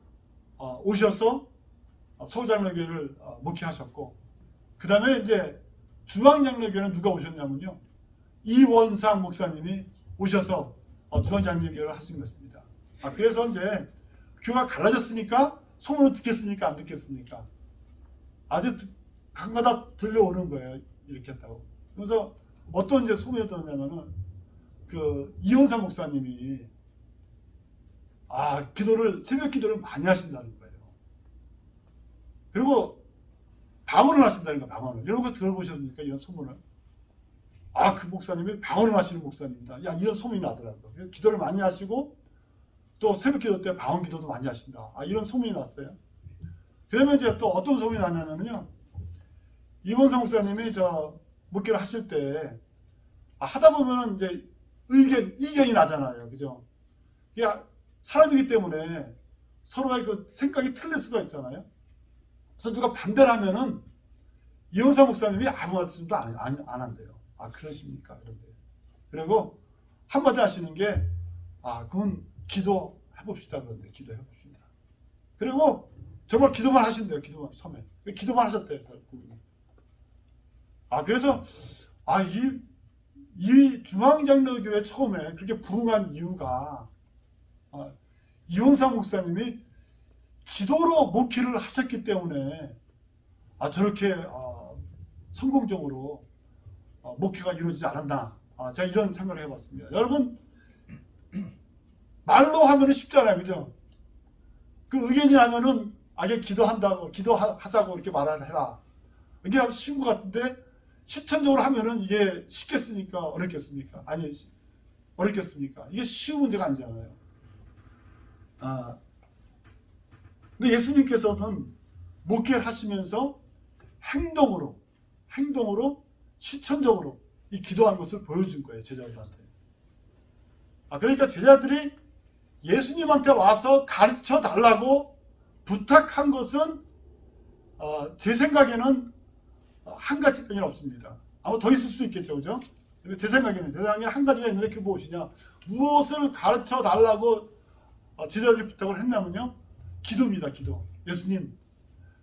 오셔서 서울장로교회를 목회하셨고, 그 다음에 이제 중앙장로교회는 누가 오셨냐면요, 이원상 목사님이 오셔서 중앙장로교회를 하신 것입니다. 그래서 이제 교회가 갈라졌으니까 소문을 듣겠습니까? 안 듣겠습니까? 아주 강마다 들려오는 거예요. 이렇게 했다고. 그래서 어떤 이제 소문이 들었냐면은 이원상 목사님이 새벽 기도를 많이 하신다는 거예요. 그리고 방언을 하신다는 거예요. 방언을. 이런 거 들어보셨습니까? 이런 소문을. 그 목사님이 방언을 하시는 목사님입니다. 이런 소문이 나더라고요. 기도를 많이 하시고 또 새벽 기도 때 방언 기도도 많이 하신다. 이런 소문이 났어요. 그러면 이제 또 어떤 소문이 나냐면요, 이원상 목사님이 목회를 하실 때 하다 보면 이제 이견이 나잖아요. 그죠? 사람이기 때문에 서로의 생각이 틀릴 수가 있잖아요. 그래서 누가 반대를 하면은 이원상 목사님이 아무 말씀도 안 한대요. 그러십니까? 그런데. 그리고 한마디 하시는 게, 그건 기도해봅시다. 그런데 기도해봅시다. 그리고 정말 기도만 하신대요. 기도만, 처음에. 기도만 하셨대요. 그래서, 이 중앙장로교회 처음에 그렇게 부흥한 이유가, 이원상 목사님이 기도로 목회를 하셨기 때문에 저렇게 성공적으로 목회가 이루어지지 않았나. 제가 이런 생각을 해봤습니다. 여러분, 말로 하면 쉽잖아요. 그죠? 의견이 나면은 기도하자고 이렇게 말을 해라. 이게 쉬운 것 같은데 실천적으로 하면은 이게 쉽겠습니까? 어렵겠습니까? 아니, 어렵겠습니까? 이게 쉬운 문제가 아니잖아요. 근데 예수님께서는 목회를 하시면서 행동으로 실천적으로 이 기도한 것을 보여준 거예요, 제자들한테. 그러니까 제자들이 예수님한테 와서 가르쳐 달라고 부탁한 것은 제 생각에는 한 가지뿐이 없습니다. 아마 더 있을 수 있겠죠, 그죠? 근데 제 생각에는 한 가지가 있는데 그게 무엇이냐? 무엇을 가르쳐 달라고 제자들이 부탁을 했냐면요, 기도입니다. 기도. 예수님,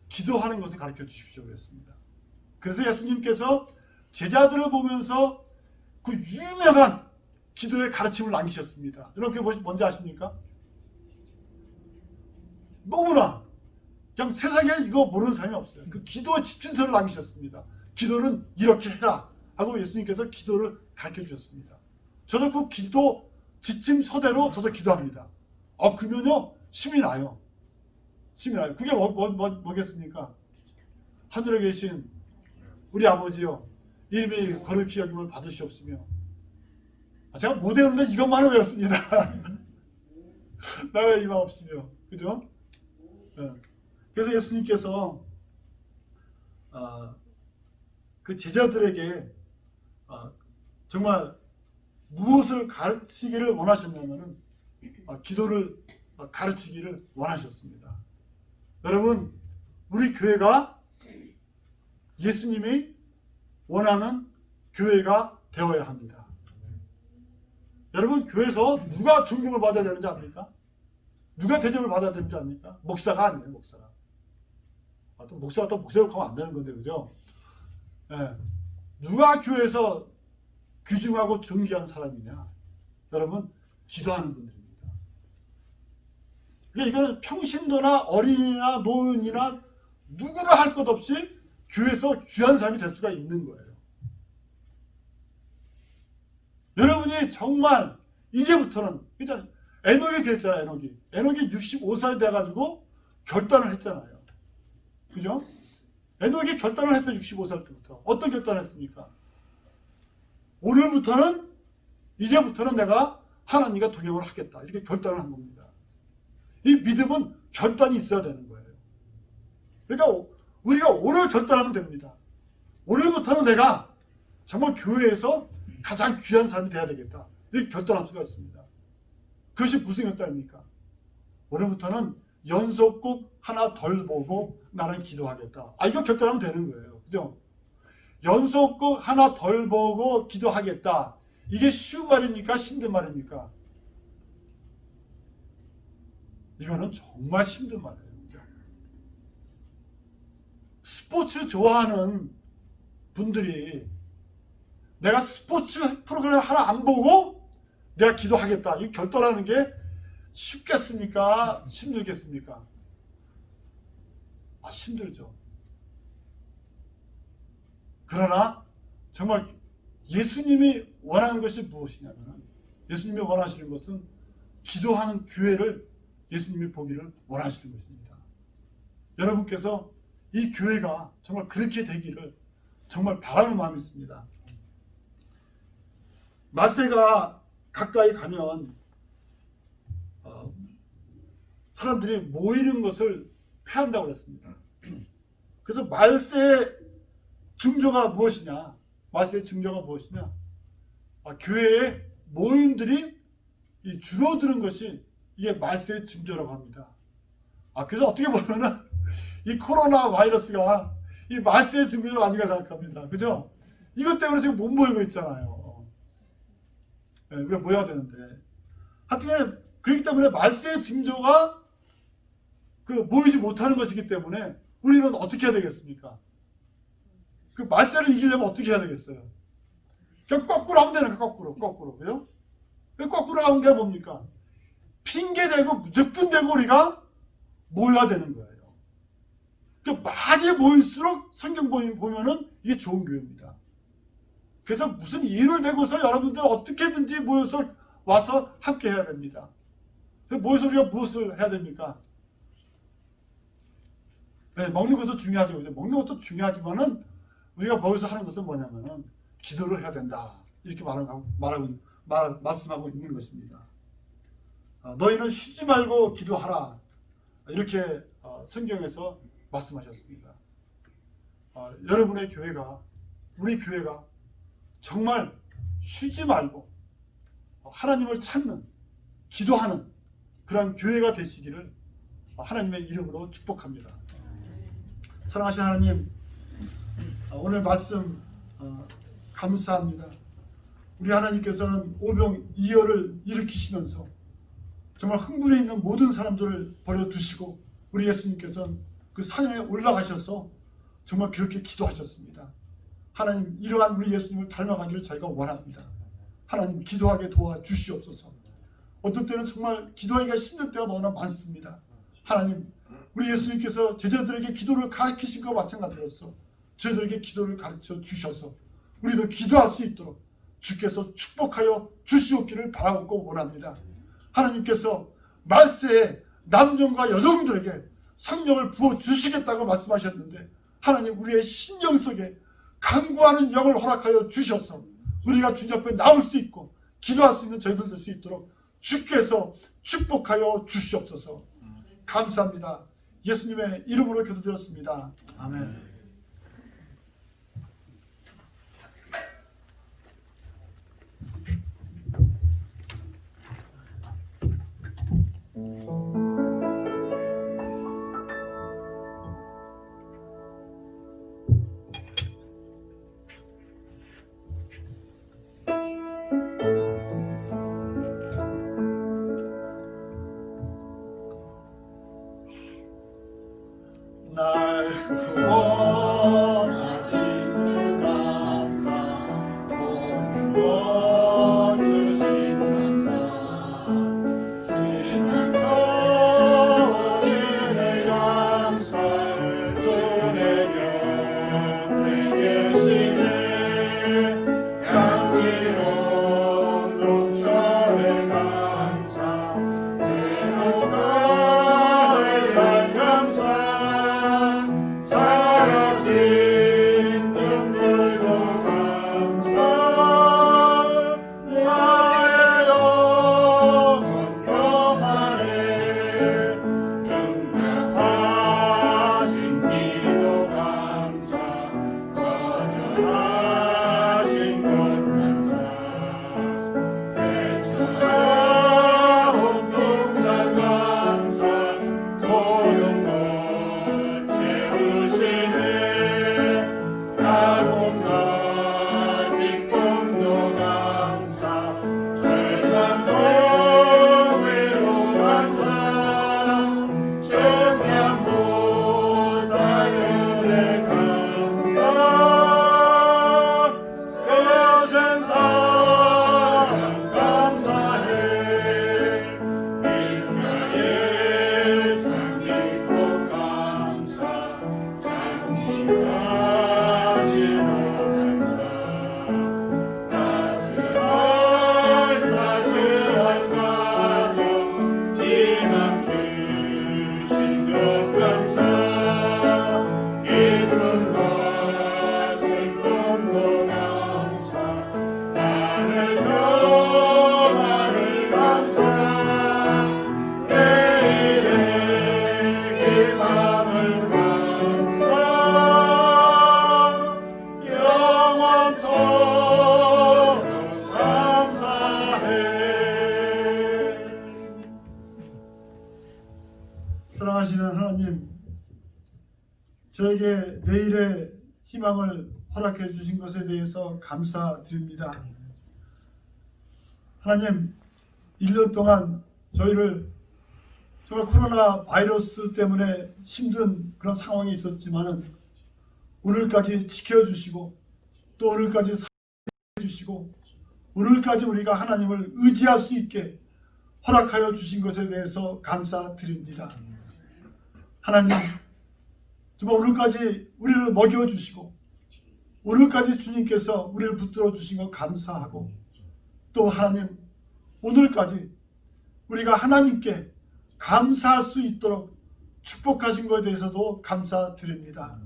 기도하는 것을 가르쳐 주십시오 그랬습니다. 그래서 예수님께서 제자들을 보면서 그 유명한 기도의 가르침을 남기셨습니다. 여러분 그게 뭔지 아십니까? 너무나 그냥 세상에 이거 모르는 사람이 없어요. 그 기도의 지침서를 남기셨습니다. 기도는 이렇게 해라 하고 예수님께서 기도를 가르쳐 주셨습니다. 저도 그 기도 지침서대로 저도 기도합니다. 그러면요 힘이 나요. 그게 뭐겠습니까? 하늘에 계신 우리 아버지요, 이름이 거룩히 여김을 받으시옵시며. 제가 못 외우는데 이것만은 외웠습니다. 나라의 임하옵시며. 그죠? 그래서 예수님께서 그 제자들에게 정말 무엇을 가르치기를 원하셨냐면은 기도를 가르치기를 원하셨습니다. 여러분, 우리 교회가 예수님이 원하는 교회가 되어야 합니다. 여러분, 교회에서 누가 존경을 받아야 되는지 압니까? 누가 대접을 받아야 되는지 압니까? 목사가 아니에요, 목사가. 또 목사가 또 목사 욕하면 안 되는 건데, 그죠? 예. 누가 교회에서 귀중하고 존귀한 사람이냐? 여러분, 기도하는 분들입니다. 그러니까 이거는 평신도나 어린이나 노인이나 누구나 할 것 없이 교회에서 귀한 사람이 될 수가 있는 거예요. 여러분이 정말 이제부터는, 일단 에녹이 그랬잖아요. 에녹이 65살이 돼가지고 결단을 했잖아요. 그죠? 에녹이 결단을 했어요. 65살 때부터. 어떤 결단을 했습니까? 오늘부터는, 이제부터는 내가 하나님과 동행을 하겠다. 이렇게 결단을 한 겁니다. 이 믿음은 결단이 있어야 되는 거예요. 그러니까 우리가 오늘 결단하면 됩니다. 오늘부터는 내가 정말 교회에서 가장 귀한 사람이 돼야 되겠다. 이렇게 결단할 수가 있습니다. 그것이 무슨 결단입니까? 오늘부터는 연속곡 하나 덜 보고 나는 기도하겠다. 이거 결단하면 되는 거예요. 그죠? 연속곡 하나 덜 보고 기도하겠다. 이게 쉬운 말입니까? 힘든 말입니까? 이거는 정말 힘든 말이에요. 그죠? 스포츠 좋아하는 분들이 내가 스포츠 프로그램 하나 안 보고 내가 기도하겠다. 이 결단하는 게 쉽겠습니까? 힘들겠습니까? 힘들죠. 그러나 정말 예수님이 원하는 것이 무엇이냐면, 예수님이 원하시는 것은 기도하는 교회를 예수님이 보기를 원하시는 것입니다. 여러분께서 이 교회가 정말 그렇게 되기를 정말 바라는 마음이 있습니다. 마세가 가까이 가면 사람들이 모이는 것을 패한다고 했습니다. 그래서 말세의 징조가 무엇이냐? 말세의 징조가 무엇이냐? 교회의 모임들이 줄어드는 것이 이게 말세의 징조라고 합니다. 그래서 어떻게 보면은 이 코로나 바이러스가 이 말세의 징조가 아닌가 생각합니다. 그죠? 이것 때문에 지금 못 모이고 있잖아요. 우리가 모여야 되는데. 하여튼 그렇기 때문에 말세의 징조가 모이지 못하는 것이기 때문에 우리는 어떻게 해야 되겠습니까? 그 말세를 이기려면 어떻게 해야 되겠어요? 그냥 거꾸로 하면 되는 거예요. 거꾸로. 그죠? 거꾸로 하는 게 뭡니까? 핑계대고 무조건 대고 우리가 모여야 되는 거예요. 많이 모일수록 성경 보면은 이게 좋은 교회입니다. 그래서 무슨 이유를 대고서 여러분들 어떻게든지 모여서 와서 함께 해야 됩니다. 모여서 우리가 무엇을 해야 됩니까? 네, 먹는 것도 중요하죠. 먹는 것도 중요하지만은 우리가 모여서 하는 것은 뭐냐면은 기도를 해야 된다. 이렇게 말씀하고 있는 것입니다. 너희는 쉬지 말고 기도하라. 이렇게 성경에서 말씀하셨습니다. 여러분의 교회가, 우리 교회가 정말 쉬지 말고 하나님을 찾는, 기도하는 그런 교회가 되시기를 하나님의 이름으로 축복합니다. 사랑하신 하나님, 오늘 말씀 감사합니다. 우리 하나님께서는 오병이어를 일으키시면서 정말 흥분해 있는 모든 사람들을 버려두시고 우리 예수님께서는 그 산에 올라가셔서 정말 그렇게 기도하셨습니다. 하나님, 이러한 우리 예수님을 닮아가기를 저희가 원합니다. 하나님, 기도하게 도와주시옵소서. 어떤 때는 정말 기도하기가 힘든 때가 너무나 많습니다. 하나님, 우리 예수님께서 제자들에게 기도를 가르치신 것과 마찬가지로서 저희들에게 기도를 가르쳐 주셔서 우리도 기도할 수 있도록 주께서 축복하여 주시옵기를 바라고 원합니다. 하나님께서 말세에 남녀과 여성들에게 성령을 부어주시겠다고 말씀하셨는데, 하나님, 우리의 심령 속에 간구하는 영을 허락하여 주셔서 우리가 주님 앞에 나올 수 있고 기도할 수 있는 저희들 될 수 있도록 주께서 축복하여 주시옵소서. 감사합니다. 예수님의 이름으로 기도드렸습니다. 아멘. 사랑하시는 하나님, 저에게 내일의 희망을 허락해 주신 것에 대해서 감사드립니다. 하나님, 1년 동안 저희를 정말 코로나 바이러스 때문에 힘든 그런 상황이 있었지만은 오늘까지 지켜주시고 또 오늘까지 살려주시고 오늘까지 우리가 하나님을 의지할 수 있게 허락하여 주신 것에 대해서 감사드립니다. 하나님, 정말 오늘까지 우리를 먹여주시고 오늘까지 주님께서 우리를 붙들어 주신 것 감사하고 또 하나님, 오늘까지 우리가 하나님께 감사할 수 있도록 축복하신 것에 대해서도 감사드립니다.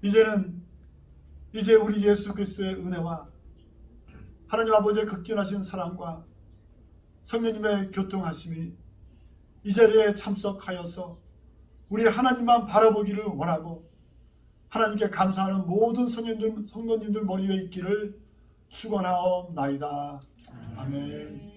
이제 우리 예수 그리스도의 은혜와 하나님 아버지의 극진하신 사랑과 성령님의 교통하심이 이 자리에 참석하여서 우리 하나님만 바라보기를 원하고 하나님께 감사하는 모든 성도님들 머리 위에 있기를 축원하옵나이다. 아멘.